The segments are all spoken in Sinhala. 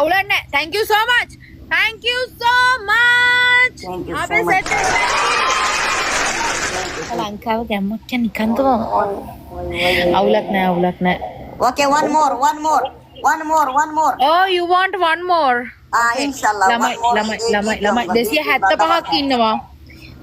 අවුලක් නැහැ. Thank you so much. Thank you so much. Thank you so අපේ much. set ලංකාව ගැම්මක් කියන්නේ නිකන්ද අවුලක් නැහැ. Okay, one more. Oh, you want one more? Inshallah. ළමයි 275ක් ඉන්නවා.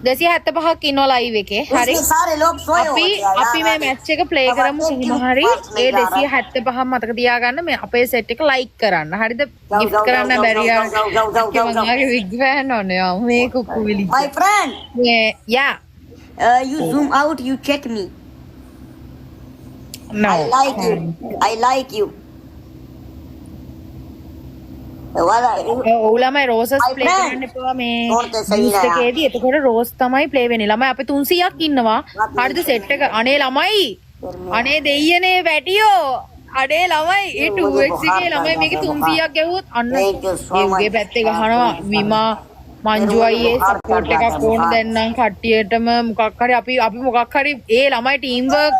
275ක් ඉන්නවා live එකේ. හරි. इसमें सारे लोग सोए අපි होते हैं අපි මේ match එක play කරමු කොහොම හරි. ඒ 275 මතක තියාගන්න මේ අපේ set එක like කරන්න. හරිද? gift කරන්න බැරි යා. මගේ big fan ඕනේ. මේ කුක්කු විලි. My friend, Yeah. you zoom out, you check me. No. I like you. ඔවුලමයි රෝසස් ප්ලේ කරන්න එපා මේ බූස්ට් එකේදී. එතකොට රෝස් තමයි ප්ලේ වෙන්නේ. ළමයි අපි 300ක් ඉන්නවා. හරිද සෙට් එක? අනේ ළමයි. අනේ දෙයියනේ වැටියෝ. අනේ ළමයි ඒ 2x එකේ ළමයි මේකේ 300ක් ගැහුවොත් අන්න ඒගේ පැත්තේ ගහනවා විමා මංජු අයියේ සපෝට් එකක් ඕන දැන් නම් කට්ටියටම මොකක් හරි අපි මොකක් හරි ඒ ළමයි ටීම් වර්ක්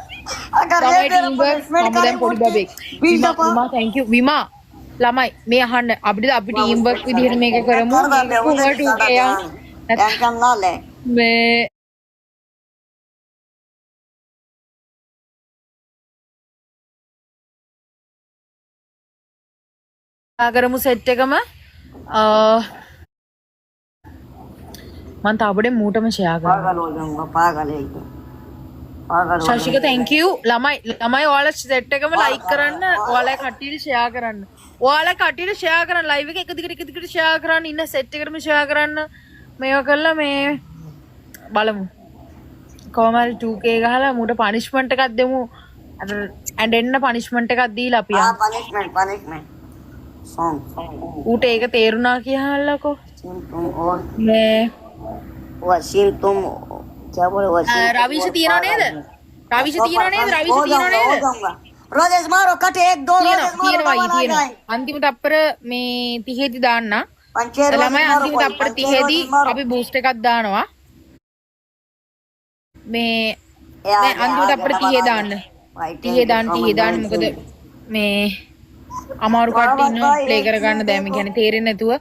මම දැන් පොඩි බබෙක් විමා thank you විමා ළමයි මේ අහන්න අපිට අපි ටීම් වර්ක් විදිහට මේක කරමු කොහොමද ටුකේ टेंशन ना ले. මේ කරමු සෙට් එකම මම තාපඩේ මූටම ෂෙයා කරනවා पागल हो जाऊंगा, पागल है ये. पागल हो ශාශික thank you ළමයි ඔයාලා සෙට් එකම like කරන්න ඔයාලා කට්ටියට share කරන්න ඔයාලා කට්ටියට share කරන්න live එක එක දිගට share කරන්න ඉන්න සෙට් එකටම share කරන්න මේව කරලා මේ බලමු කොහමද 2k ගහලා මූට punishment එකක් දෙමු අර ඇඬෙන්න punishment එකක් දීලා අපි हाँ, punishment song. ඌට ඒක තේරුණා කියහල්ලකෝ सिम तुम और මේ वसीम तुम क्या बोले वसीम. රවිෂ තියනව නේද රවිෂ තියනව නේද रोजेस मारो कटे एक दो रोजेस मारो තියෙනවා අන්තිමට අපර මේ 30 දී දාන්න ළමයි අන්තිමට අපර 30 දී අපි බූස්ට් එකක් දානවා මේ අන්තිමට අපර 30 දාන්න 30 දාන්න මොකද මේ අමාරු කට්ටිය ඉන්නවා ප්ලේ කරගන්න දැන් මේ කියන්නේ තේරෙන්නේ නැතුව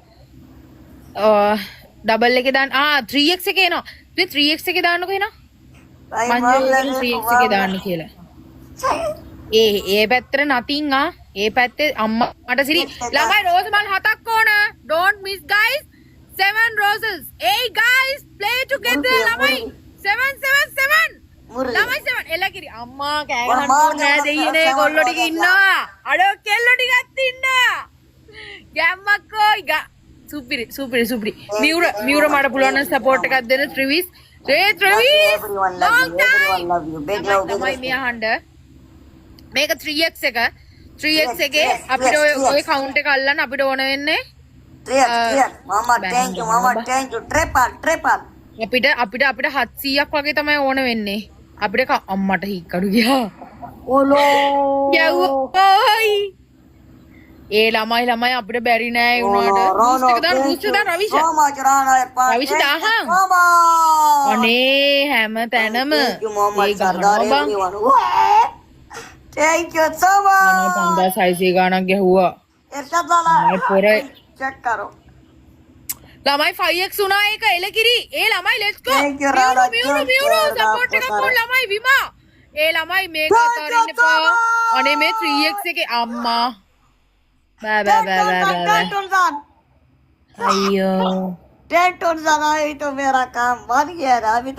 ඩබල් එකේ දාන්න 3x එකේ එනවා ඉතින් 3x එකේ දාන්නකෝ එනවා මම 3x එකේ දාන්න කියලා ඒ පැත්තට නතින් ඒ පැත්තේ අම්මට සිරි ළමයි රෝස් මල් 7ක් ඕන don't miss guys 7 roses hey guys play together ළමයි 7 ළමයි 7 එලකිරි අම්මා කෑ ගහන්න නෑ දෙයියනේ කොල්ලෝ ටික ඉන්නවා අඩෝ කෙල්ලෝ ටිකක් ඉන්නවා ගැම්මක්කෝ සුපිරි මියුර මට පුළුවන් නම් සපෝට් එකක් දෙන්න ත්‍රිවිස් everyone love you big love තමයි මේ අහන්න මේක 3x එකේ අපිට ඔය කවුන්ට් එක අල්ලන්න අපිට ඕන වෙන්නේ 3x mama thank you triple අපිට 700ක් වගේ තමයි ඕන වෙන්නේ අපිට අම්මට හික්කඩු ගියා ඕලෝ යව්වයි ඒ ළමයි අපිට බැරි නෑ උනාට බූස්ට් එක දාන්න රවිෂ රවිෂ දාහන් අනේ හැම තැනම ඒ ගහනවා බං thank you so much. 5600 ගාණක් ගැහුවා इरशाद वाला මම පොර चेक करो. ළමයි 5x උනා ඒක එලකිරි ඒ ළමයි let's go Thank you, Rana. මියුරු සපෝට් එකක් ඕන ළමයි විමා ඒ ළමයි මේක අතරින්න එපා අනේ මේ 3x එකේ අම්මා බෑ අයියෝ 10 टन जाना अभी तो मेरा काम बन गया ना अभी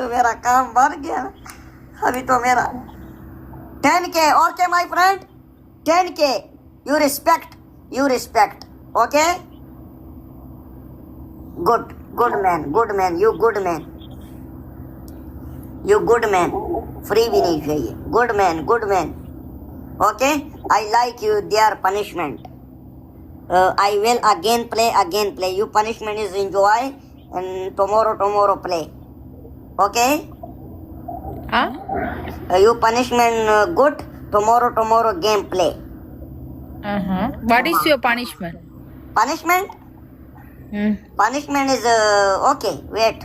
तो मेरा 10k okay my friend 10k you respect okay good man you good man free भी नहीं चाहिए good man okay I like you their punishment I will again play you punishment is enjoy and tomorrow play okay you punishment good tomorrow game play what is your punishment punishment is okay wait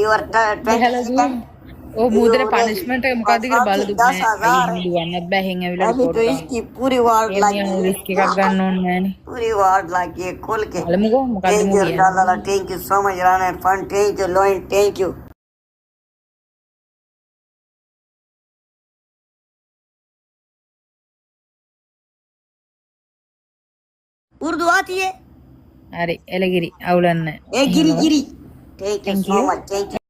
your 20 second ओ मुदरे पनिशमेंट එක මොකද්ද කියලා බලලා දුන්නේ නැහැ. අයියෝ දුවන්නත් බෑ හෙන් ඇවිල්ලා अभी report तो කරන්න. इसकी पूरी वार्ड මේ लागी මිනිහා risk එකක් ගන්න ඕනේ නැහනේ. पूरी वार्ड लागी है खोल के බලමුකෝ මොකද්ද थैंक මෝ यू කියන්නේ. डाला thank you so much Rana fun thank you लोइन थैंक यू उर्दू आती है හරි එලගිරි අවුලන්නේ. ए गिरी गिरी thank you Thank so you. Much thank you